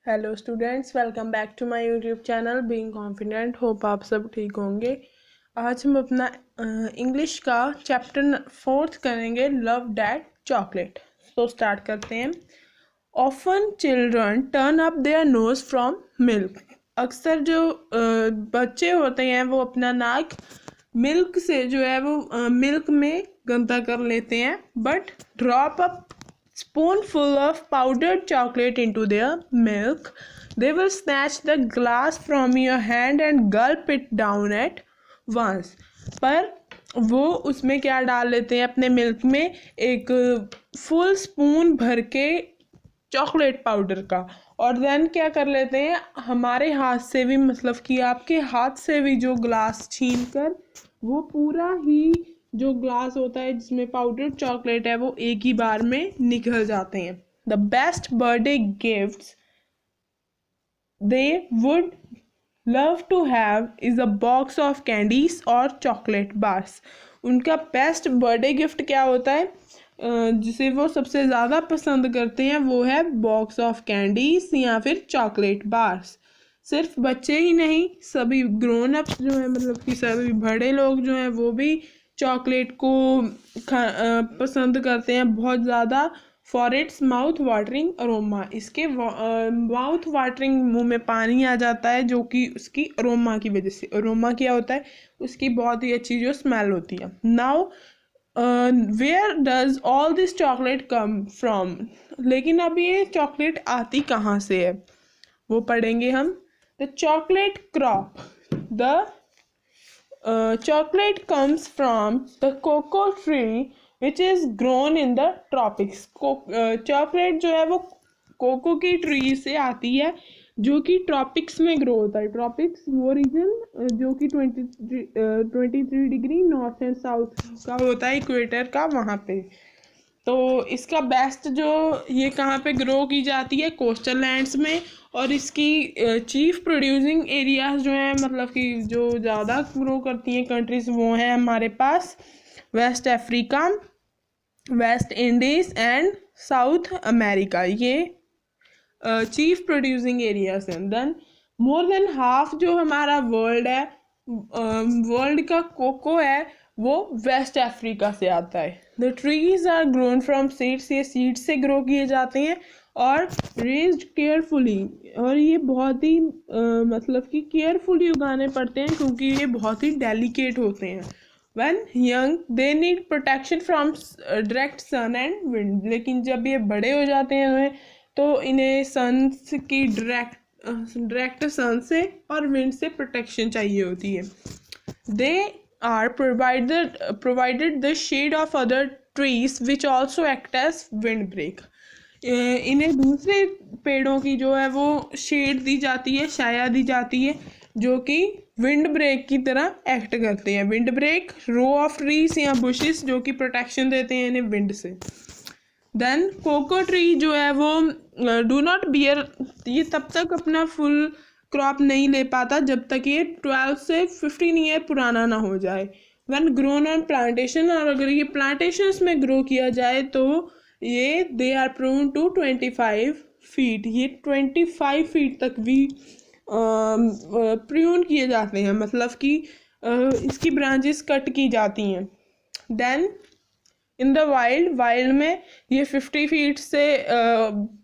Hello students, welcome back to my YouTube channel being confident. Hope आप सब ठीक होंगे। आज हम अपना इंग्लिश का चैप्टर 4 करेंगे, लव डैट चॉकलेट। तो स्टार्ट करते हैं। Often children turn up their nose from milk. अक्सर जो बच्चे होते हैं वो अपना नाक मिल्क से जो है वो मिल्क में गंदा कर लेते हैं। But drop up spoonful of powdered chocolate into their milk. They will snatch the glass from your hand and gulp it down at once. पर वो उसमें क्या डाल लेते हैं अपने मिल्क में, एक फुल स्पून भर के चॉकलेट पाउडर का, और देन क्या कर लेते हैं, हमारे हाथ से भी, मतलब कि आपके हाथ से भी जो ग्लास छीन कर वो पूरा ही जो ग्लास होता है जिसमें पाउडर चॉकलेट है वो एक ही बार में निकल जाते हैं। The best birthday gifts they would love to have is a box of candies और चॉकलेट बार्स। उनका बेस्ट बर्थडे गिफ्ट क्या होता है, जिसे वो सबसे ज़्यादा पसंद करते हैं, वो है बॉक्स ऑफ कैंडीज या फिर चॉकलेट बार्स। सिर्फ बच्चे ही नहीं, सभी ग्रोन अप्स जो है, मतलब कि सभी बड़े लोग जो हैं वो भी चॉकलेट को पसंद करते हैं बहुत ज़्यादा। For its mouth watering aroma, इसके माउथ वाटरिंग, मुंह में पानी आ जाता है, जो कि उसकी अरोमा की वजह से। अरोमा क्या होता है, उसकी बहुत ही अच्छी जो स्मेल होती है। Now where does all this chocolate come from. लेकिन अब ये चॉकलेट आती कहाँ से है, वो पढ़ेंगे हम। The chocolate crop, the chocolate comes from the cocoa tree which is grown in the tropics. Chocolate जो है वो कोको की ट्री से आती है जो कि ट्रॉपिक्स में ग्रो होता है। ट्रॉपिक्स वो रीजन जो कि 23 डिग्री नॉर्थ एंड साउथ का होता है, इक्वेटर का, वहाँ पे। तो इसका बेस्ट जो ये कहाँ पे ग्रो की जाती है, कोस्टल लैंड्स में। और इसकी चीफ प्रोड्यूसिंग एरियाज जो हैं, मतलब कि जो ज़्यादा ग्रो करती हैं कंट्रीज, वो हैं हमारे पास West Africa, West Indies and South America. ये चीफ प्रोड्यूसिंग एरियाज हैं। देन मोर देन हाफ जो हमारा वर्ल्ड है, वर्ल्ड का कोको है, वो वेस्ट अफ्रीका से आता है। The trees are grown from seeds, ये सीड से ग्रो किए जाते हैं और रेज्ड केयरफुली, और ये बहुत ही मतलब कि केयरफुली उगाने पड़ते हैं क्योंकि ये बहुत ही डेलिकेट होते हैं। When young they need protection from direct sun and wind, लेकिन जब ये बड़े हो जाते हैं तो इन्हें सन की डायरेक्ट सन से और विंड से प्रोटेक्शन चाहिए होती है। They are provided the shade of other trees which also act as wind break. इन्हें दूसरे पेड़ों की जो है वो शेड दी जाती है, छाया दी जाती है, जो कि विंड ब्रेक की तरह एक्ट करते हैं। Windbreak, row of trees या बुशेस जो कि प्रोटेक्शन देते हैं इन्हें विंड से। देन कोको ट्री जो है वो डू नॉट बियर, ये तब तक अपना फुल क्रॉप नहीं ले पाता जब तक ये 12 से 15 ईयर पुराना ना हो जाए। व्हेन ग्रोन ऑन प्लांटेशन, और अगर ये प्लांटेशंस में ग्रो किया जाए तो ये they are prone to 25 feet, ये 25 फीट तक भी प्रून किए जाते हैं, मतलब कि इसकी ब्रांचेस कट की जाती हैं। देन इन द वाइल्ड में ये 50 फीट से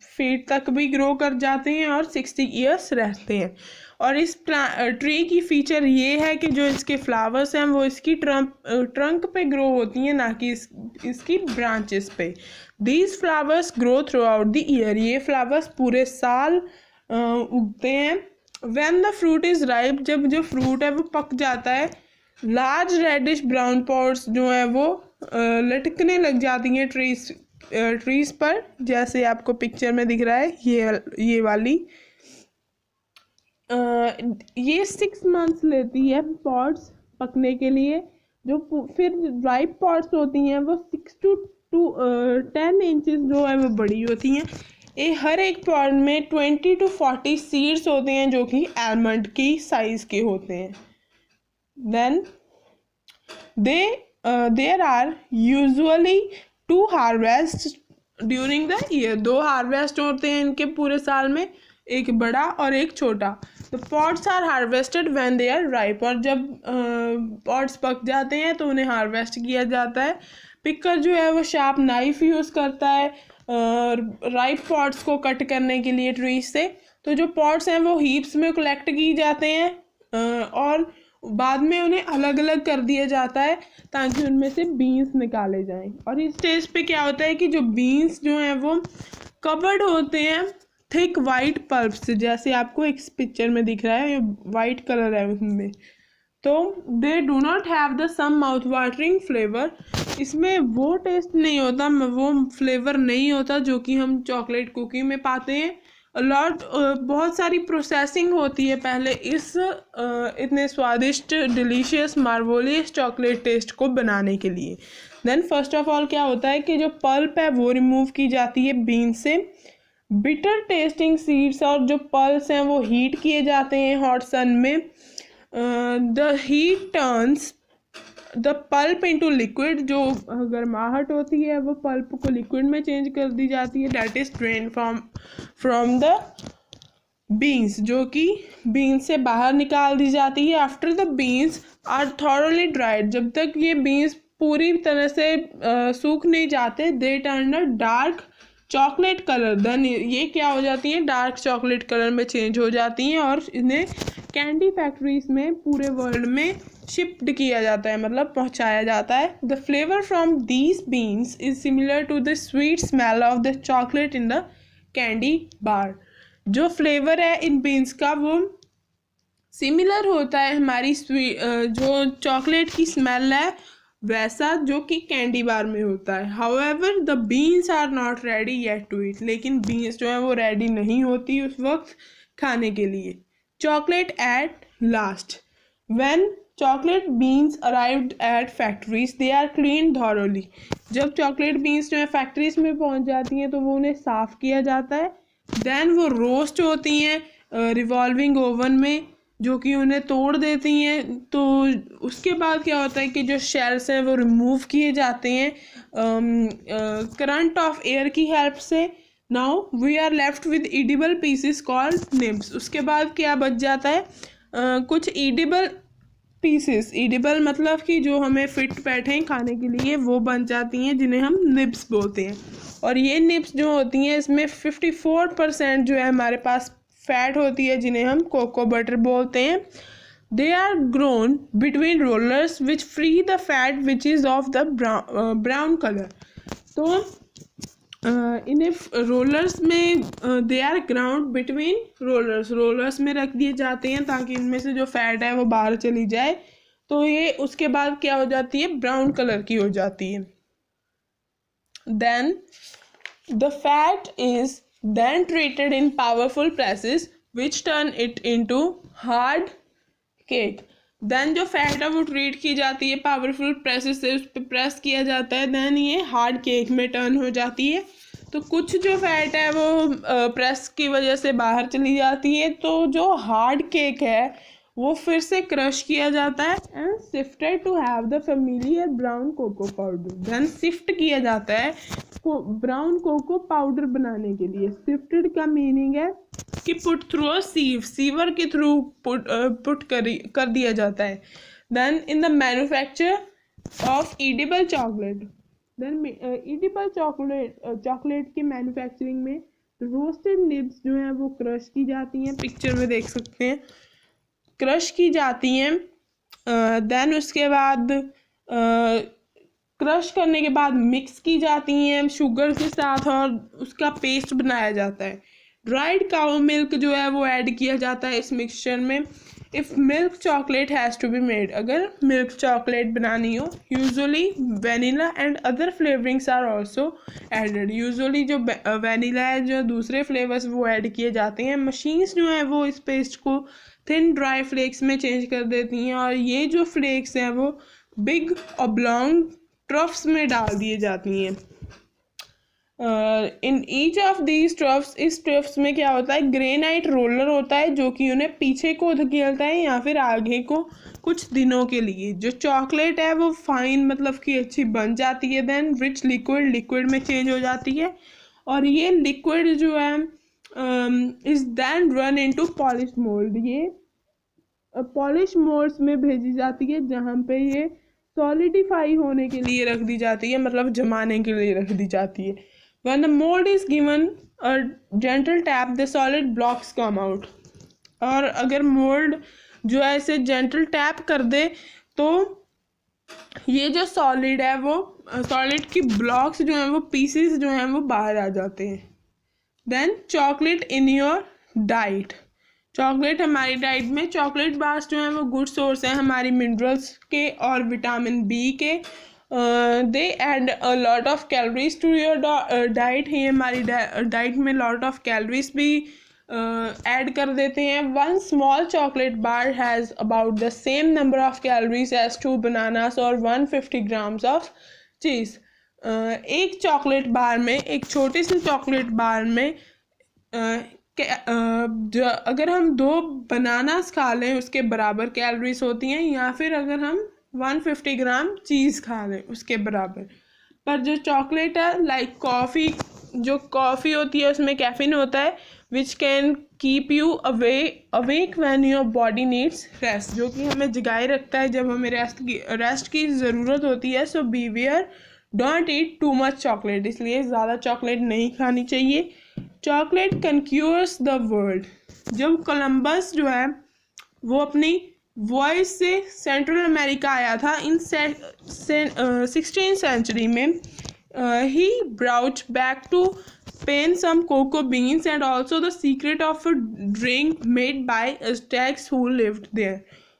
फीट तक भी ग्रो कर जाते हैं और 60 ईयर्स रहते हैं। और इस ट्री की फीचर ये है कि जो इसके फ्लावर्स हैं वो इसकी ट्रंक पे ग्रो होती हैं, ना कि इसकी ब्रांचेस पे। These flowers grow through out the year, ये फ्लावर्स पूरे साल उगते हैं। When the fruit is ripe, जब जो फ्रूट है वो पक जाता है, लार्ज रेडिश ब्राउन पॉट्स जो है वो लटकने लग जाती हैं ट्रीज पर, जैसे आपको पिक्चर में दिख रहा है ये वाली। ये 6 मंथ्स लेती है पॉट्स पकने के लिए। जो फिर राइप पॉट्स होती हैं वो 6 to 10 इंचेस जो है वो बड़ी होती हैं। ये हर एक पॉट में 20 to 40 सीड्स होते हैं जो कि आलमंड की साइज के होते हैं। Then there are usually 2 harvests during the year, 2 harvest होते हैं इनके पूरे साल में। एक बड़ा और एक छोटा। The pods are harvested when they are ripe, और जब पॉड्स पक जाते हैं तो उन्हें हार्वेस्ट किया जाता है। पिकर जो है वो शार्प नाइफ यूज़ करता है राइप पॉड्स को कट करने के लिए ट्रीज से। तो जो पॉड्स हैं वो हीप्स में कलेक्ट की जाते हैं और बाद में उन्हें अलग अलग कर दिया जाता है ताकि उनमें से बीन्स निकाले जाएं। और इस स्टेज पे क्या होता है कि जो बीन्स जो हैं वो कवर्ड होते हैं थिक वाइट पल्प से, जैसे आपको एक पिक्चर में दिख रहा है, ये वाइट कलर है उसमें। तो they do not have the some mouth watering flavour, इसमें वो टेस्ट नहीं होता, वो फ्लेवर नहीं होता जो कि हम चॉकलेट कुकी में पाते हैं। लॉट बहुत सारी प्रोसेसिंग होती है पहले इस इतने स्वादिष्ट डिलीशियस मार्वोलियस चॉकलेट टेस्ट को बनाने के लिए। देन फर्स्ट ऑफ ऑल क्या होता है कि जो पल्प है वो रिमूव की जाती है बीन से। बिटर टेस्टिंग सीड्स और जो पल्स हैं वो हीट किए जाते हैं हॉट सन में। The heat turns the pulp into liquid, जो गर्माहट होती है वो पल्प को लिक्विड में चेंज कर दी जाती है। That is drain from the beans, जो कि बीन्स से बाहर निकाल दी जाती है। After the beans are thoroughly dried, जब तक ये बीन्स पूरी तरह से सूख नहीं जाते, they turn a dark chocolate colour. Then ये क्या हो जाती है, डार्क चॉकलेट कलर में चेंज हो जाती हैं और इन्हें कैंडी फैक्ट्रीज में पूरे वर्ल्ड में शिफ्ट किया जाता है, मतलब पहुंचाया जाता है। The flavour from these beans is similar to the sweet smell of the chocolate in the candy bar, जो फ्लेवर है इन बीन्स का वो सिमिलर होता है हमारी जो चॉकलेट की स्मेल है वैसा जो कि कैंडी बार में होता है। However the beans are not ready yet to eat, लेकिन बीन्स जो है वो रेडी नहीं होती उस वक्त खाने के लिए। Chocolate at last, when chocolate beans arrived at factories they are clean thoroughly, जब चॉकलेट बीन्स जो है फैक्ट्रीज में पहुंच जाती हैं तो वो उन्हें साफ़ किया जाता है। देन वो रोस्ट होती हैं रिवॉल्विंग ओवन में, जो कि उन्हें तोड़ देती हैं। तो उसके बाद क्या होता है कि जो शेल्स हैं वो रिमूव किए जाते हैं करंट ऑफ एयर की हेल्प से। Now we are left with edible pieces called nibs, उसके बाद क्या बच जाता है कुछ ईडिबल पीसेस। ईडिबल मतलब कि जो हमें फिट बैठे खाने के लिए वो बन जाती हैं, जिन्हें हम निब्स बोलते हैं। और ये निब्स जो होती हैं इसमें 54% जो है हमारे पास फैट होती है, जिन्हें हम कोको बटर बोलते हैं। They are grown between rollers which free the fat which is of the brown colour. तो इन्हें रोलर्स में they are ground between rollers में रख दिए जाते हैं ताकि इनमें से जो फैट है वो बाहर चली जाए। तो ये उसके बाद क्या हो जाती है, ब्राउन कलर की हो जाती है। Then the fat is then treated in powerful presses which turn it into hard cake। then जो फैट है वो ट्रीट की जाती है पावरफुल प्रेसेस से, उस पर प्रेस किया जाता है, देन ये हार्ड केक में टर्न हो जाती है। तो कुछ जो फैट है वो प्रेस की वजह से बाहर चली जाती है, तो जो हार्ड केक है वो फिर से क्रश किया जाता है and sifted to have the familiar brown cocoa powder. Then sift किया जाता है ब्राउन कोको पाउडर बनाने के लिए। सिफ्टेड का मीनिंग है कि पुट थ्रू अ सीव, सीवर के थ्रू पुट कर दिया जाता है। Then in the manufacture of edible chocolate, then edible chocolate की मैन्युफैक्चरिंग में रोस्टेड निब्स जो हैं वो क्रश की जाती हैं, पिक्चर में देख सकते हैं क्रश की जाती हैं। देन उसके बाद क्रश करने के बाद मिक्स की जाती हैं शुगर के साथ और उसका पेस्ट बनाया जाता है। ड्राइड काउ मिल्क जो है वो ऐड किया जाता है इस मिक्सचर में। If milk chocolate has to be made, अगर मिल्क चॉकलेट बनानी हो, usually vanilla and other flavourings are also added. Usually जो वेनिला है, जो दूसरे फ्लेवर्स वो ऐड किए जाते हैं। मशीन्स जो हैं वो इस पेस्ट को थिन ड्राई फ्लेक्स में चेंज कर देती हैं और ये जो फ्लेक्स हैं वो बिग ऑब्लॉन्ग ट्रफ्स में डाल दिए जाती हैं। In each of these troughs, इस ट्रफ्स में क्या होता है, ग्रेनाइट रोलर होता है जो कि उन्हें पीछे को धकेलता है या फिर आगे को कुछ दिनों के लिए। जो चॉकलेट है वो फाइन मतलब कि अच्छी बन जाती है। देन रिच लिक्विड में चेंज हो जाती है और ये लिक्विड जो है is then run into polish mould. ये पॉलिश मोल्ड्स में भेजी जाती है जहाँ पे ये सॉलिडिफाई होने के लिए रख दी जाती है, मतलब जमाने के लिए रख दी जाती है। When the mould is given a gentle tap the solid blocks come out. और अगर मोल्ड जो है इसे जेंटल टैप कर दे तो ये जो सॉलिड है वो सॉलिड की ब्लॉक्स जो हैं वो पीसेस जो हैं वो बाहर आ जाते हैं। Then chocolate in your diet. Chocolate हमारी डाइट में, चॉकलेट बार्स जो हैं वो गुड सोर्स हैं हमारी मिनरल्स के और vitamin B K. They add a lot of calories to your diet. ये हमारी डाइट में लॉट ऑफ कैलोरीज भी ऐड कर देते हैं। One small chocolate bar has about the same number of calories as 2 bananas और 150 ग्राम्स ऑफ चीज़। एक chocolate bar में, एक छोटी सी चॉकलेट बार में अगर हम 2 बनानास खा लें उसके बराबर कैलोरीज होती हैं, या फिर अगर हम 150 ग्राम चीज़ खा लें उसके बराबर। पर जो चॉकलेट है, लाइक कॉफ़ी, जो कॉफ़ी होती है उसमें कैफीन होता है which can keep you awake when your body needs rest, जो कि हमें जगाए रखता है जब हमें रेस्ट की ज़रूरत होती है। So beware don't eat too much chocolate, इसलिए ज़्यादा चॉकलेट नहीं खानी चाहिए। Chocolate conquers the world. जब कोलंबस जो है वो अपनी वॉइस से सेंट्रल अमेरिका आया था इन 16th सेंचुरी में, he brought back to Spain some cocoa beans and also the secret of a drink made by Aztecs who lived there।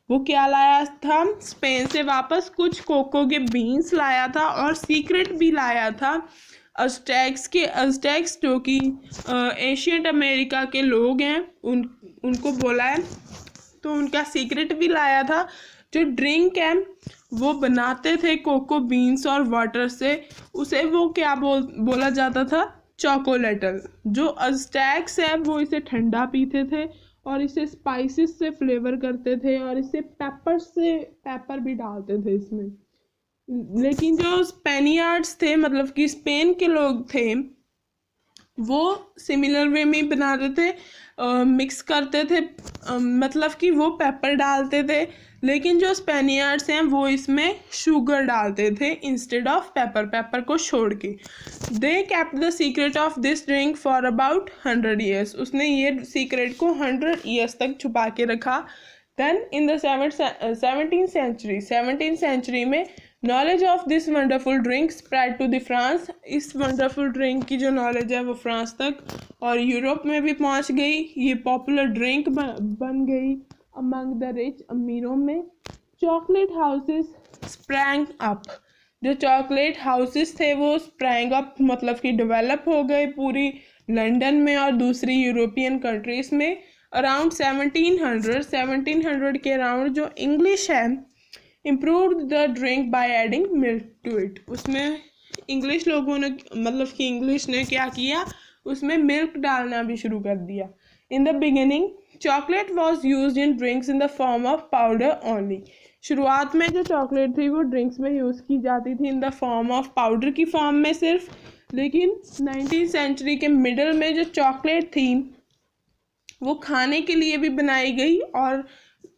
वो क्या लाया था स्पेन से वापस? कुछ कोको के बीन्स लाया था और सीक्रेट भी लाया था अज़टेक्स जो कि एशियंट अमेरिका के लोग हैं उनको बोला है, तो उनका सीक्रेट भी लाया था। जो ड्रिंक है वो बनाते थे कोको बीन्स और वाटर से, उसे वो क्या बोला जाता था? चॉकोलेटल। जो अज़टेक्स है वो इसे ठंडा पीते थे और इसे स्पाइसेस से फ्लेवर करते थे और इसे पेपर भी डालते थे इसमें। लेकिन जो स्पेनियार्ड्स थे, मतलब कि स्पेन के लोग थे, वो सिमिलर वे में बनाते थे, मिक्स करते थे, मतलब कि वो पेपर डालते थे। लेकिन जो स्पेनियार्ड्स हैं वो इसमें शुगर डालते थे इंस्टेड ऑफ पेपर को छोड़ के। They kept the secret of this drink for about 100 years. उसने ये सीक्रेट को 100 ईयर्स तक छुपा के रखा। Then in the 17th century में knowledge of this wonderful drink spread to the France. इस वंडरफुल ड्रिंक की जो नॉलेज है वो फ्रांस तक और यूरोप में भी पहुंच गई। ये पॉपुलर ड्रिंक बन गई अमंग द रिच, अमीरों में। Chocolate houses sprang up. जो चॉकलेट हाउसेस थे वो स्प्रैंग अप, मतलब कि डेवलप हो गए पूरी लंदन में और दूसरी यूरोपियन कंट्रीज़ में। अराउंड 1700 के अराउंड जो इंग्लिश है improved the drink by adding milk to it. उसमें इंग्लिश लोगों ने, मतलब कि इंग्लिश ने क्या किया, उसमें मिल्क डालना भी शुरू कर दिया। In the beginning chocolate was use in drinks in the form of powder only. शुरुआत में जो चॉकलेट थी वो ड्रिंक्स में यूज़ की जाती थी in the form of powder की फॉर्म में सिर्फ। लेकिन 19th सेंचुरी के मिडल में जो चॉकलेट थी वो खाने के लिए भी बनाई गई और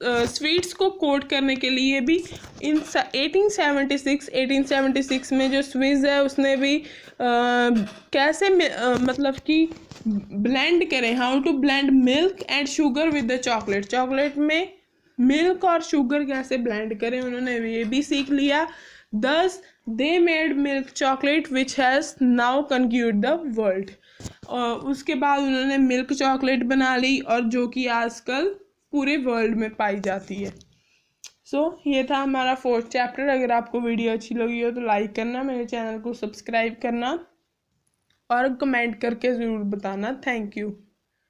स्वीट्स को कोट करने के लिए भी। इन 1876 में जो स्विस है उसने भी कैसे मतलब कि ब्लेंड करें, how to blend milk and sugar with the chocolate. Chocolate में मिल्क और शुगर कैसे ब्लेंड करें उन्होंने ये भी सीख लिया। Thus they made milk chocolate which has now conquered the world. और उसके बाद उन्होंने मिल्क चॉकलेट बना ली और जो कि आजकल पूरे वर्ल्ड में पाई जाती है। ये था हमारा 4th चैप्टर। अगर आपको वीडियो अच्छी लगी हो तो लाइक करना, मेरे चैनल को सब्सक्राइब करना और कमेंट करके ज़रूर बताना। Thank you.